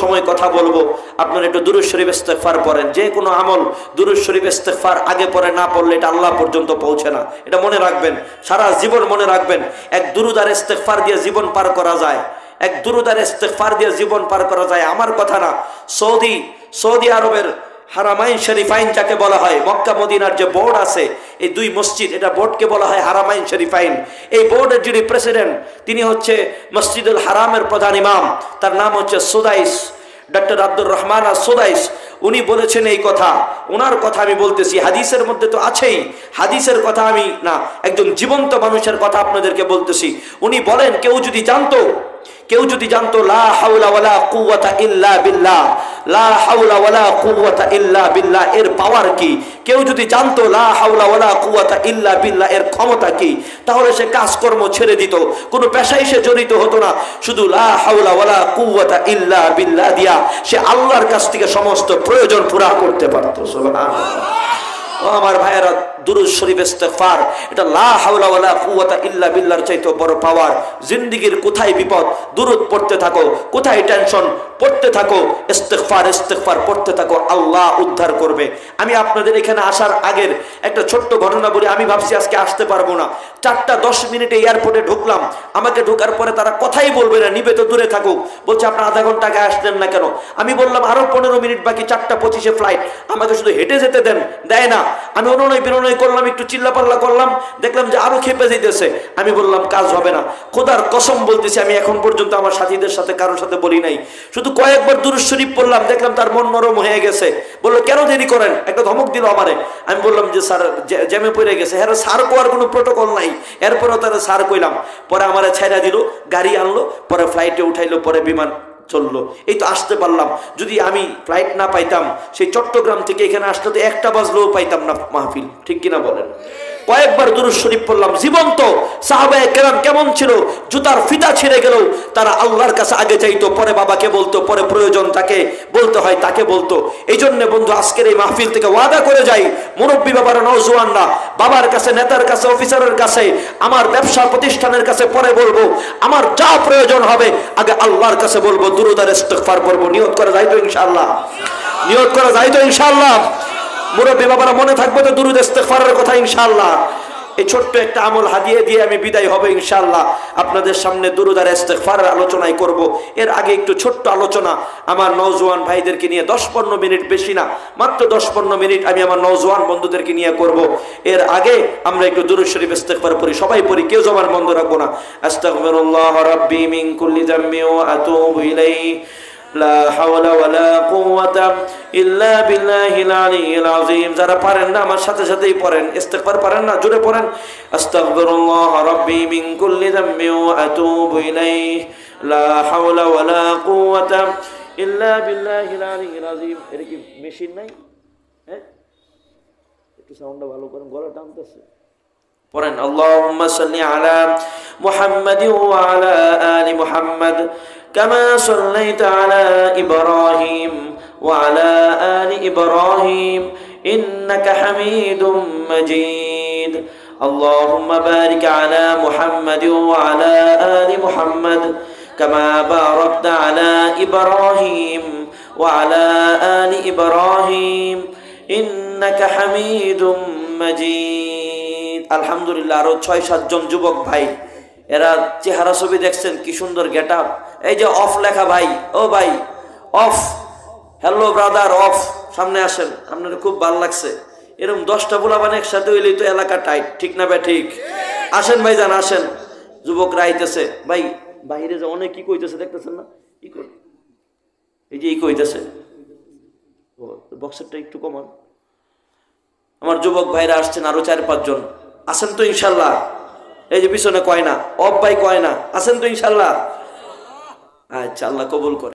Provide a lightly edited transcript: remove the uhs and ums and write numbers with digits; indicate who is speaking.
Speaker 1: সময় কথা বলবো, আপনারা একটু দুরূদ শরীফ ইস্তেগফার পড়েন। যে কোনো আমল দুরূদ শরীফ ইস্তেগফার আগে পরে না পড়লে এটা আল্লাহ পর্যন্ত পৌঁছে না। এটা মনে রাখবেন, সারা জীবন মনে রাখবেন। এক দুরূদ আর ইস্তেগফার দিয়ে জীবন পার করা যায়, এক দুরূদ আর ইস্তেগফার দিয়ে জীবন পার করা যায়। আমার কথা না, সৌদি আরবের হারামাইন শরীফাইন যাকে বলা হয়, মক্কা মদিনার যে বোর্ড আছে, এই দুই মসজিদ, এটা বোর্ডকে বলা হয় হারামাইন শরীফাইন। এই বোর্ডের যিনি প্রেসিডেন্ট, তিনি হচ্ছে মসজিদুল হারামের প্রধান ইমাম, তার নাম হচ্ছে সুদাইস, ডক্টর আব্দুর রহমান আর সুদাইস। উনি বলেছেন এই কথা, ওনার কথা আমি বলতেছি, হাদিসের মধ্যে তো আছেই, হাদিসের কথা আমি না, একজন জীবন্ত মানুষের কথা আপনাদেরকে বলতেছি। উনি বলেন, কেউ যদি জানতো লা হাওলা ওয়ালা কুওয়াতা ইল্লা বিল্লাহ, লা হাওলা ওয়ালা কুওয়াতা ইল্লা বিল্লাহ এর পাওয়ার কি, কেউ যদি জানতো লা হাওলা ওয়ালা কুওয়াতা ইল্লা বিল্লাহ এর ক্ষমতা কি, তাহলে সে কাজকর্ম ছেড়ে দিত, কোনো পেশায় সে জড়িত হতো না, শুধু লা হাওলা ওয়ালা কুওয়াতা ইল্লা বিল্লাহ দিয়া সে আল্লাহর কাছ থেকে সমস্ত প্রয়োজন পুরা করতে পারত। সুবহানাল্লাহ। ও আমার ভাইয়েরা, দুরূদ শরীফ ইস্তেগফার, এটা লা হাওলা ওয়ালা কুওয়াতা ইল্লা বিল্লাহর চাইতে বড় পাওয়ার। জিন্দেগীর কোথায় বিপদ, দুরূদ পড়তে থাকো, কোথায় টেনশন, পড়তে থাকো, ইস্তেগফার পড়তে থাকো, আল্লাহ উদ্ধার করবে। আমি আপনাদের এখানে আসার আগের একটা ছোট্ট ঘটনা বলি। আমি ভাবছি আজকে আসতে পারবো না, 4:10 এয়ারপোর্টে ঢুকলাম, আমাকে ঢোকার পরে তারা কথাই বলবে না, নিবে তো দূরে থাকুক, বলছে আপনার আধা ঘন্টা আগে আসলেন না কেন? আমি বললাম আরো 15 মিনিট বাকি, 4:25 ফ্লাইট, আমাকে শুধু হেঁটে যেতে দেন, দেয় না। আমি অনুনয় বিনয় করলাম, একটু চিল্লাপাল্লা করলাম, দেখলাম যে আরো খেপে যেতেছে। আমি বললাম কাজ হবে না, খোদার কসম বলতেছি, আমি এখন পর্যন্ত আমার সাথীদের সাথে কারোর সাথে বলি নাই, শুধু কয়েকবার দুরূদ শরীফ পড়লাম, দেখলাম তার মন নরম হয়ে গেছে। বললো কেন দেরি করেন, একটা ধমক দিল আমারে। আমি বললাম যে স্যার জ্যামে পড়ে গেছে। হ্যাঁ, স্যার কোয়ার কোনো প্রোটোকল নাই, এরপরেও তারা স্যার কইলাম। পরে আমারে ছাইড়া দিল, গাড়ি আনলো, পরে ফ্লাইটে উঠাইলো, পরে বিমান চললো। এই তো আসতে পারলাম। যদি আমি ফ্লাইট না পাইতাম, সেই চট্টগ্রাম থেকে এখানে আসতে তো 1টা বাজলেও পাইতাম না মাহফিল, ঠিক কিনা বলেন? কয়েকবার দুরূদ শরীফ পড়লাম। জীবন্ত সাহাবায়ে কেরাম কেমন ছিল, জুতার ফিতা ছিঁড়ে গেলেও তারা আল্লাহর কাছে আগে চাইতো, পরে বাবাকে বলতো, পরে প্রয়োজন তাকে বলতে হয় তাকে বলতো। এই জন্য বন্ধু, আজকের এই মাহফিল থেকে ওয়াদা করে যাই, মুরব্বী বাবারা, নওজোয়ানরা, বাবার কাছে, নেতার কাছে, অফিসারের কাছে, আমার ব্যবসা প্রতিষ্ঠানের কাছে পরে বলবো, আমার যা প্রয়োজন হবে আগে আল্লাহর কাছে বলবো, দুরূদ আর ইস্তেগফার করবো। নিয়ত করা যায় তো ইনশাআল্লাহ? নিয়ত করা যায় তো ইনশাআল্লাহ? মুরব্বী বাবারা মনে থাকবে তো দুরূদ ইস্তেগফারের কথা ইনশাআল্লাহ? এই ছোট্ট একটা আমল হাদিয়ে দিয়ে আমি বিদায় হবে ইনশাআল্লাহ। আপনাদের সামনে দুরূদ আর ইস্তেগফারের আলোচনাই করব। এর আগে একটু ছোট্ট আলোচনা আমার নওজোয়ান ভাইদেরকে নিয়ে, 10-15 মিনিট, বেশি না, মাত্র 10-15 মিনিট আমি আমার নওজোয়ান বন্ধুদেরকে নিয়ে করব। এর আগে আমরা একটু দুরূদ শরীফ ইস্তেগফার পড়ি, সবাই পড়ি, কেউ জবান বন্ধ রাখবো না। আস্তাগফিরুল্লাহ রাব্বি মিন কুল্লি যামবি ওয়া আতুবু ইলাইহি লা হাওলা ওয়ালা কুওয়াতা ইল্লা বিল্লাহিল আলিয়্যিল আযীম। যারা পারেন না আমার সাথে সাথেই পড়েন, ইস্তেগফার পারেন না জোরে পড়েন। আস্তাগফিরুল্লাহ রাব্বি মিন কুল্লি যামবি ওয়া আতুবু ইলাইহি লা হাওলা ওয়ালা কুওয়াতা ইল্লা বিল্লাহিল আলিয়্যিল আযীম। এর কি মেশিন নাই? হ্যাঁ, একটু সাউন্ডটা ভালো করেন, গলা টানতেছে। পড়েন, আল্লাহুম্মা সাল্লি আলা মুহাম্মাদিন ওয়া আলা আলি মুহাম্মাদ কামা সাল্লাইতা আলা ইব্রাহিম ওয়া আলা আলি ইব্রাহিম ইন্নাকা হামিদুম মাজিদ। আল্লাহুম্মা বারিক আলা মুহাম্মাদিন ওয়া আলা আলি মুহাম্মাদ কামা বারাকতা আলা ইব্রাহিম ওয়া আলা আলি ইব্রাহিম ইন্নাকা হামিদুম মাজিদ। আলহামদুলিল্লাহ। আরো 6-7 জন যুবক ভাই, এরা চেহারা ছবি দেখছেন, কি সুন্দর গেটআপ। এই যে অফ লেখা ভাই, ও ভাই অফ, হ্যালো ব্রাদার অফ, সামনে আসেন, আপনার খুব ভালো লাগছে। এরকম 10টা পোলাপান একসাথে হইলেই তো এলাকা টাইট, ঠিক না ভাই? ঠিক। আসেন ভাই, যান, আসেন। যুবকরা আইতেছে ভাই, বাইরে যে অনেক কি কইতেছে দেখতেছেন না? কি করে এই যে কইতেছে, বক্সেরটা একটু কমান। আমার যুবক ভাইরা আসছেন, আরো 4-5 জন আসেন তো ইনশাল্লাহ। এই যে পিছনে কয় না, অফ ভাই কয় না, আসেন তো ইনশাল্লাহ। আচ্ছা, আল্লাহ কবুল করে।